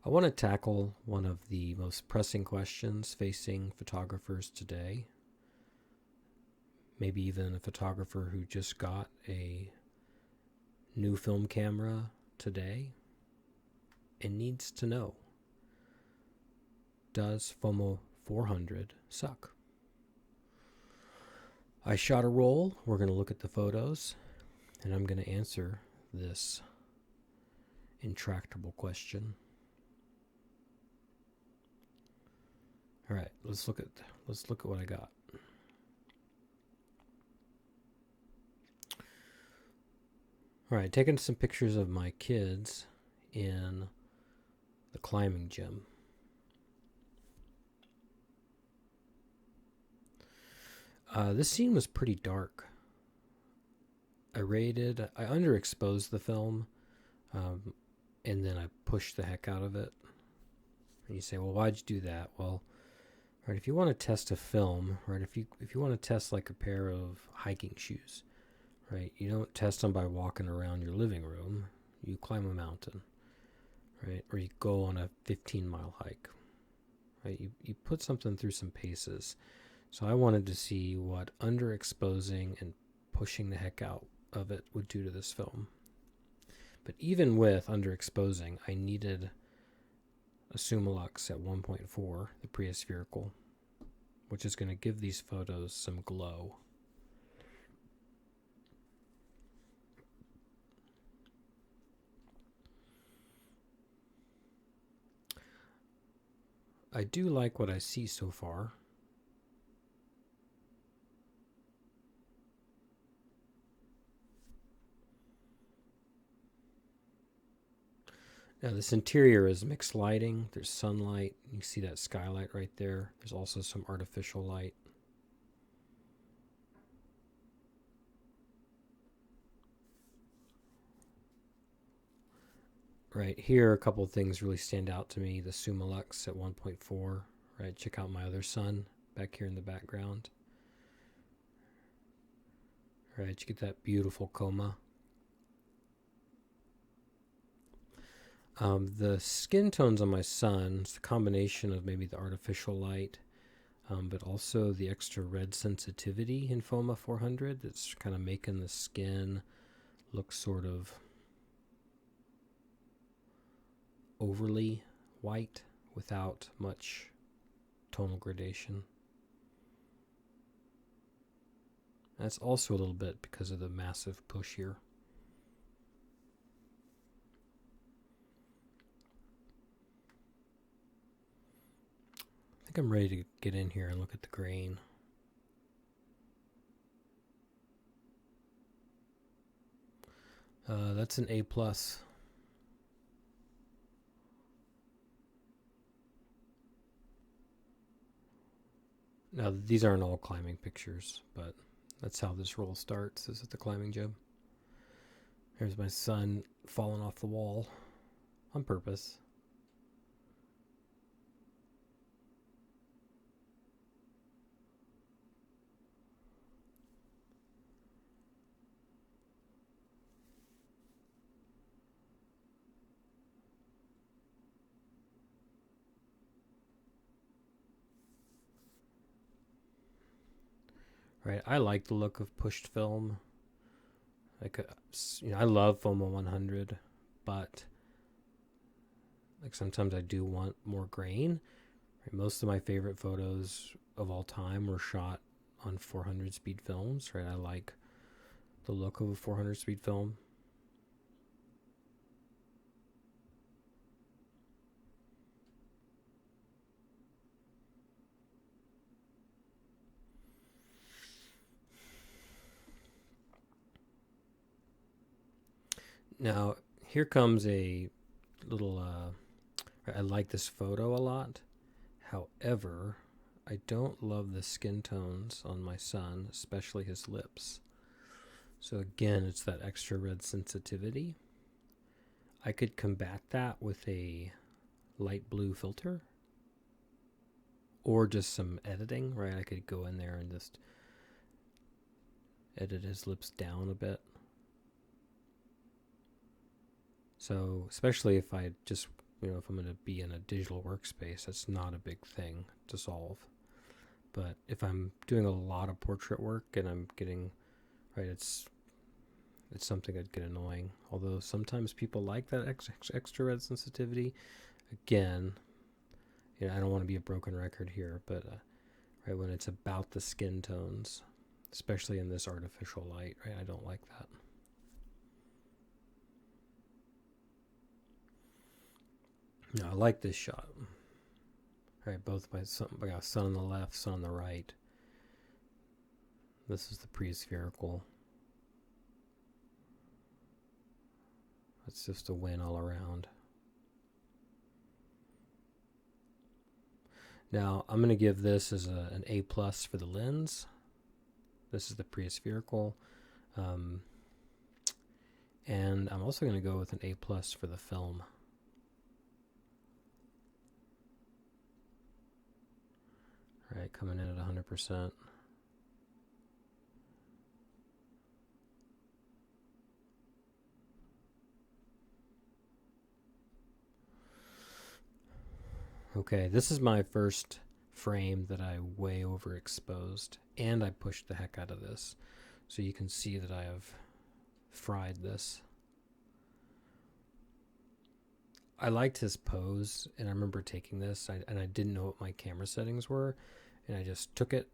I want to tackle one of the most pressing questions facing photographers today. Maybe even a photographer who just got a new film camera today and needs to know, does Foma 400 suck? I shot a roll. We're going to look at the photos, and I'm going to answer this intractable question. All right, let's look at what I got. All right, taking some pictures of my kids in the climbing gym. This scene was pretty dark. I underexposed the film, and then I pushed the heck out of it. And you say, well, why'd you do that? Well, right, if you want to test a film, right, if you want to test like a pair of hiking shoes, right, you don't test them by walking around your living room. You climb a mountain, right, or you go on a 15-mile hike, right? You put something through some paces. So I wanted to see what underexposing and pushing the heck out of it would do to this film. But even with underexposing, I needed a Summilux at 1.4, the pre-spherical, which is going to give these photos some glow. I do like what I see so far. Now this interior is mixed lighting. There's sunlight. You see that skylight right there. There's also some artificial light. Right here, a couple of things really stand out to me. The Summilux at 1.4. Right, check out my other son back here in the background. Right, you get that beautiful coma. The skin tones on my son, it's the combination of maybe the artificial light, but also the extra red sensitivity in Foma 400 that's kind of making the skin look sort of overly white without much tonal gradation. That's also a little bit because of the massive push here. I think I'm ready to get in here and look at the grain. That's an A+. Now, these aren't all climbing pictures, but that's how this roll starts, is at the climbing gym. Here's my son falling off the wall on purpose. Right, I like the look of pushed film. I love Foma 100, but like sometimes I do want more grain. Right, most of my favorite photos of all time were shot on 400 speed films. Right, I like the look of a 400 speed film. Now, here comes a little, I like this photo a lot. However, I don't love the skin tones on my son, especially his lips. So again, it's that extra red sensitivity. I could combat that with a light blue filter or just some editing, right? I could go in there and just edit his lips down a bit. So especially if I just if I'm going to be in a digital workspace, that's not a big thing to solve. But if I'm doing a lot of portrait work and I'm getting, right, it's something that'd get annoying. Although sometimes people like that extra red sensitivity. Again, I don't want to be a broken record here, but right, when it's about the skin tones, especially in this artificial light, right, I don't like that. No, I like this shot. Right, both by sun on the left, sun on the right. This is the pre-spherical. It's just a win all around. Now, I'm going to give this as an A+ for the lens. This is the pre-spherical. And I'm also going to go with an A+ for the film. All right, coming in at 100%. Okay, this is my first frame that I way overexposed, and I pushed the heck out of this. So you can see that I have fried this. I liked his pose, and I remember taking this, and I didn't know what my camera settings were, and I just took it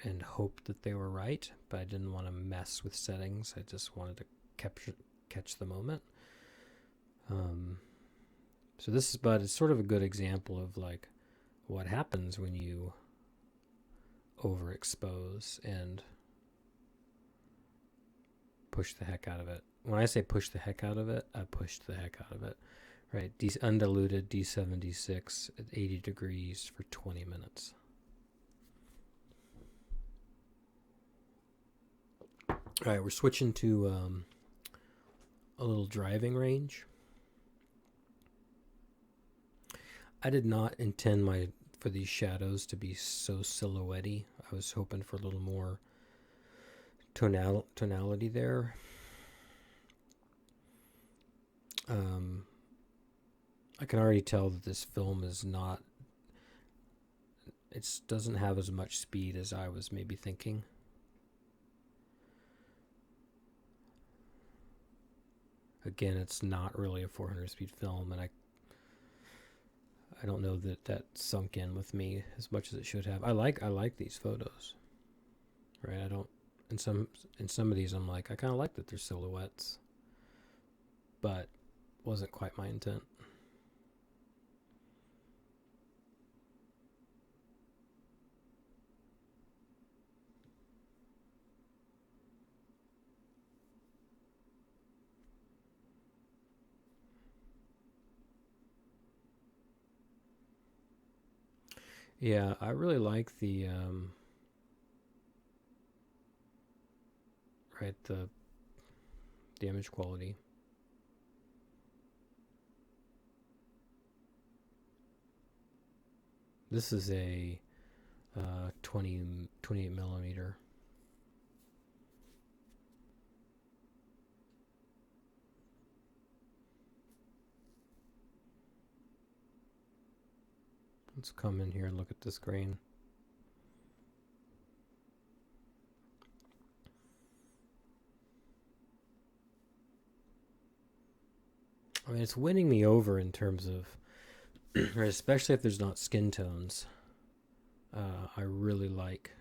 and hoped that they were right, but I didn't want to mess with settings. I just wanted to catch the moment. So this is, but it's sort of a good example of like what happens when you overexpose and push the heck out of it. When I say push the heck out of it, I pushed the heck out of it. Right, undiluted D76 at 80 degrees for 20 minutes. All right, we're switching to a little driving range. I did not intend for these shadows to be so silhouette-y. I was hoping for a little more tonality there. I can already tell that this film is not, it doesn't have as much speed as I was maybe thinking. Again, it's not really a 400 speed film, and I don't know that sunk in with me as much as it should have. I like these photos, right? I don't, in some of these I'm like, I kind of like that they're silhouettes, but wasn't quite my intent. Yeah, I really like the right, the image quality. This is a 28 millimeter. Let's come in here and look at this grain. I mean, it's winning me over in terms of, especially if there's not skin tones. I really like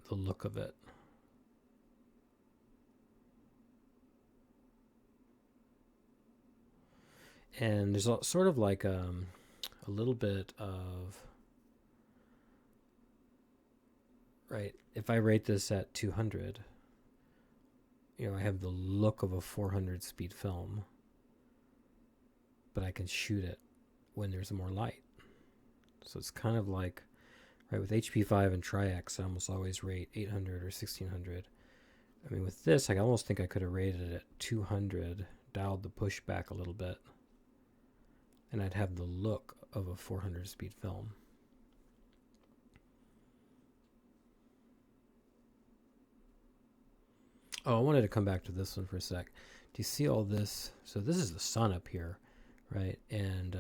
the look of it. And there's sort of like a little bit of, right, if I rate this at 200, I have the look of a 400 speed film, but I can shoot it when there's more light. So it's kind of like, right, with HP5 and Tri-X, I almost always rate 800 or 1600. I mean, with this, I almost think I could have rated it at 200, dialed the push back a little bit, and I'd have the look of a 400 speed film. Oh, I wanted to come back to this one for a sec. Do you see all this? So this is the sun up here, right? And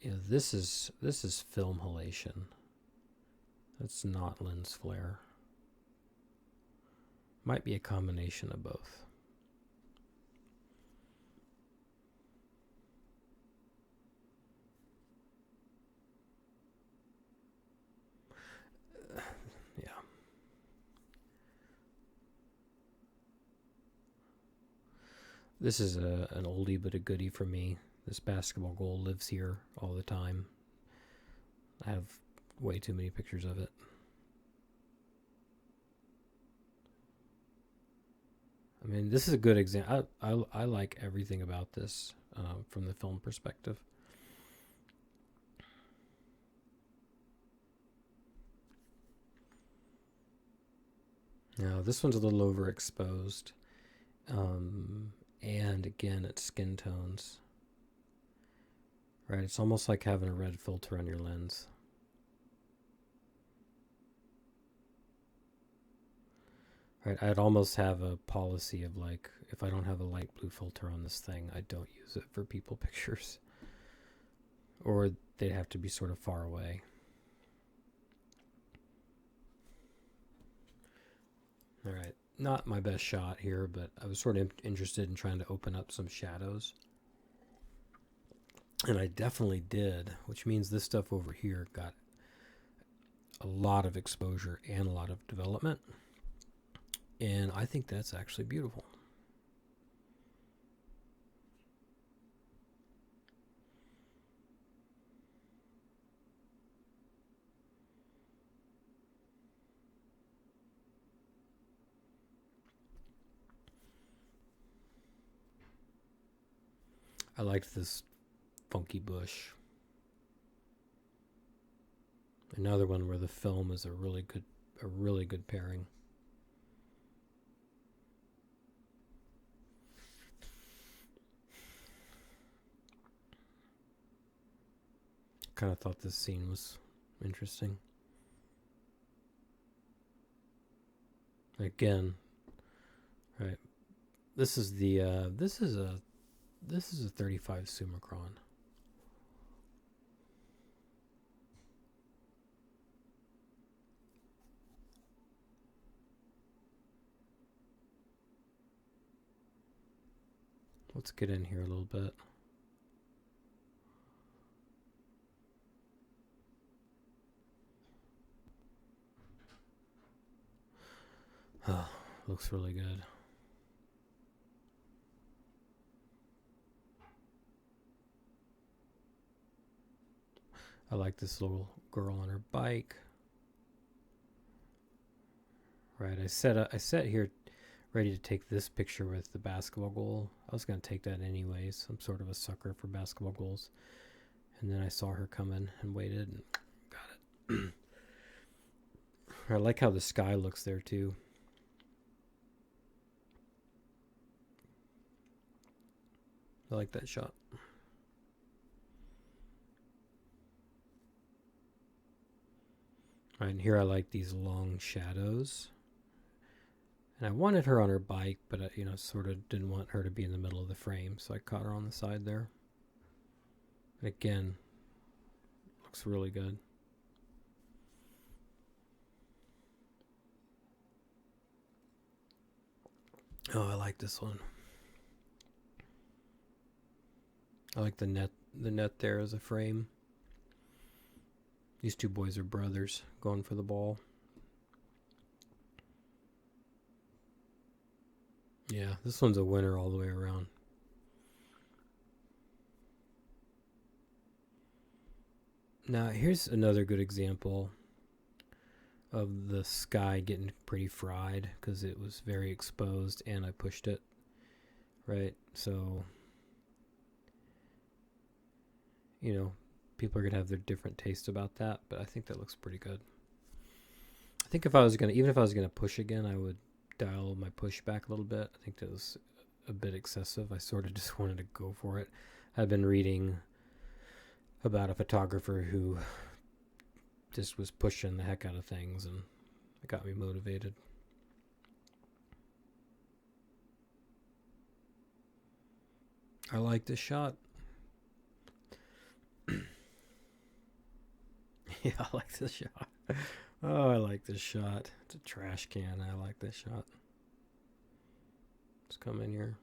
this is film halation. That's not lens flare. Might be a combination of both. Yeah. This is an oldie but a goodie for me. This basketball goal lives here all the time. I have way too many pictures of it. I mean, this is a good example. I like everything about this from the film perspective. Now, this one's a little overexposed. And again, it's skin tones. Right? It's almost like having a red filter on your lens. Right? I'd almost have a policy of like, if I don't have a light blue filter on this thing, I don't use it for people pictures. Or they'd have to be sort of far away. All right. Not my best shot here, but I was sort of interested in trying to open up some shadows. And I definitely did, which means this stuff over here got a lot of exposure and a lot of development. And I think that's actually beautiful. I liked this funky bush. Another one where the film is a really good pairing. Kind of thought this scene was interesting. Again, right. This is a 35 Summicron. Let's get in here a little bit. Oh, looks really good. I like this little girl on her bike. Right, I set here ready to take this picture with the basketball goal. I was going to take that anyways. I'm sort of a sucker for basketball goals. And then I saw her come in and waited and got it. I like how the sky looks there too. I like that shot. Right, and here I like these long shadows. And I wanted her on her bike, but I, sort of didn't want her to be in the middle of the frame, so I caught her on the side there. And again, looks really good. Oh, I like this one. I like the net there as a frame. These two boys are brothers going for the ball. Yeah, this one's a winner all the way around. Now, here's another good example of the sky getting pretty fried because it was very exposed and I pushed it. Right? So, people are going to have their different taste about that, but I think that looks pretty good. I think even if I was going to push again, I would dial my push back a little bit. I think that was a bit excessive. I sort of just wanted to go for it. I've been reading about a photographer who just was pushing the heck out of things, and it got me motivated. I like this shot. Yeah, I like this shot. Oh, I like this shot. It's a trash can. I like this shot. Let's come in here.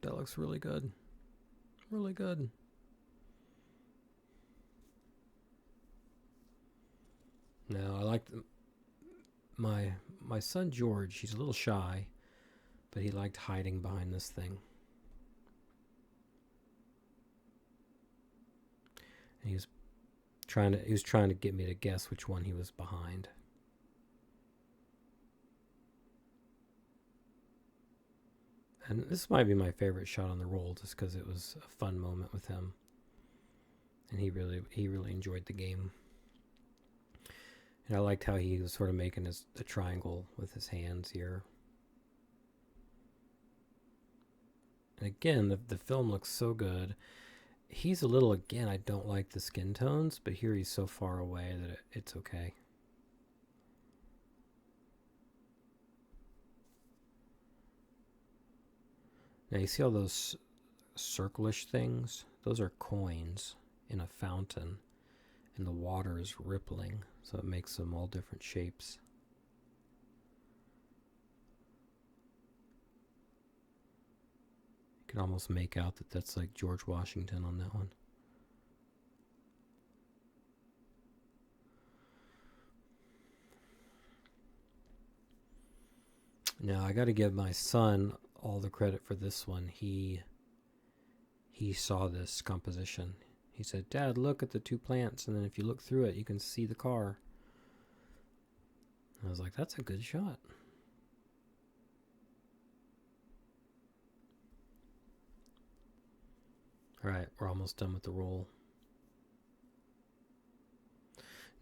That looks really good. Really good. Now, I like my son George. He's a little shy, but he liked hiding behind this thing. And he was trying to get me to guess which one he was behind. And this might be my favorite shot on the roll, just because it was a fun moment with him, and he really enjoyed the game. And I liked how he was sort of making a triangle with his hands here. And again, the film looks so good. He's a little, again, I don't like the skin tones, but here he's so far away that it's okay. Now you see all those circlish things? Those are coins in a fountain, and the water is rippling, so it makes them all different shapes. You can almost make out that that's like George Washington on that one. Now I got to give my son all the credit for this one. He saw this composition. He said, "Dad, look at the two plants, and then if you look through it, you can see the car." I was like, "That's a good shot." All right, we're almost done with the roll.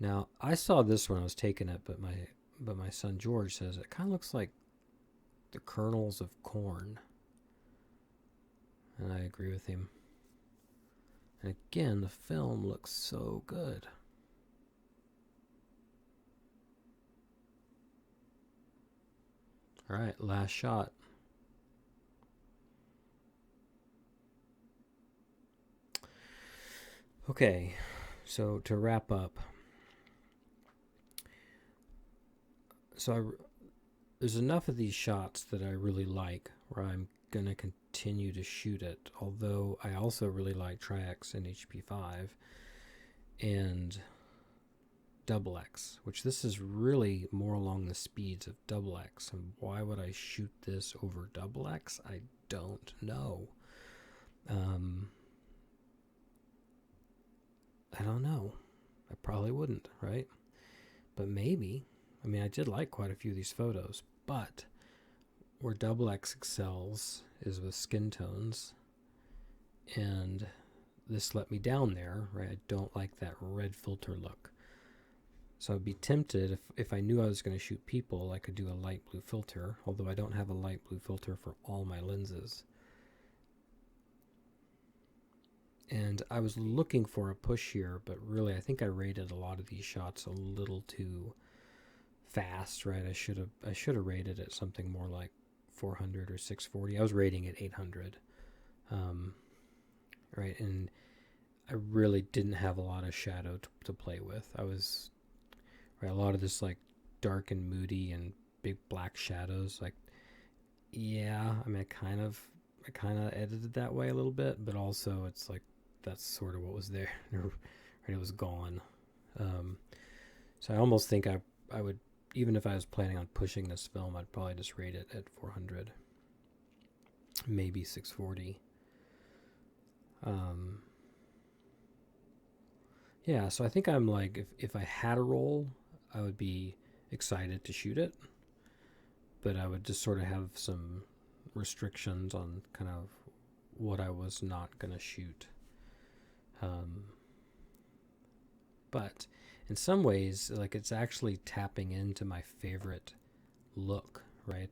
Now I saw this when I was taking it, but my son George says it kind of looks like the kernels of corn, and I agree with him. And again, the film looks so good. All right, last shot. Okay, so to wrap up, there's enough of these shots that I really like where I'm going to continue to shoot it, although I also really like Tri-X and HP5 and Double X, which this is really more along the speeds of Double X. And why would I shoot this over Double X? I don't know. I don't know. I probably wouldn't, right? But maybe. I mean, I did like quite a few of these photos, but where Double X excels is with skin tones, and this let me down there, right? I don't like that red filter look. So I'd be tempted, if I knew I was going to shoot people, I could do a light blue filter, although I don't have a light blue filter for all my lenses. And I was looking for a push here, but really I think I rated a lot of these shots a little too fast, right? I should have rated it something more like 400 or 640. I was rating it 800. Right, and I really didn't have a lot of shadow to play with. I was right, a lot of this like dark and moody and big black shadows. Like, yeah, I mean, I kind of edited that way a little bit, but also it's like that's sort of what was there. Right, it was gone. So I almost think I would, even if I was planning on pushing this film, I'd probably just rate it at 400, maybe 640. Yeah, so I think I'm like, if I had a roll, I would be excited to shoot it, but I would just sort of have some restrictions on kind of what I was not going to shoot. But in some ways, like, it's actually tapping into my favorite look, right?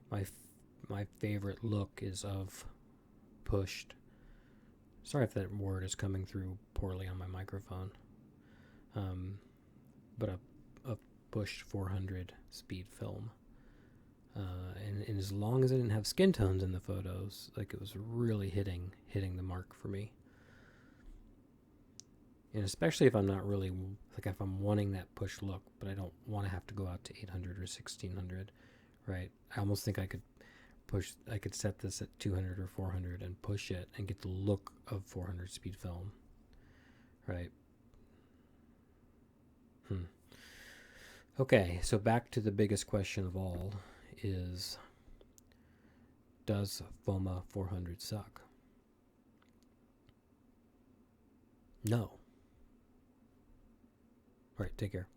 My favorite look is of pushed. Sorry if that word is coming through poorly on my microphone. But a pushed 400 speed film. And as long as I didn't have skin tones in the photos, like it was really hitting the mark for me. And especially if I'm not really, like if I'm wanting that push look, but I don't want to have to go out to 800 or 1600, right? I almost think I could set this at 200 or 400 and push it and get the look of 400 speed film, right? Okay, so back to the biggest question of all is, does Foma 400 suck? No. All right, take care.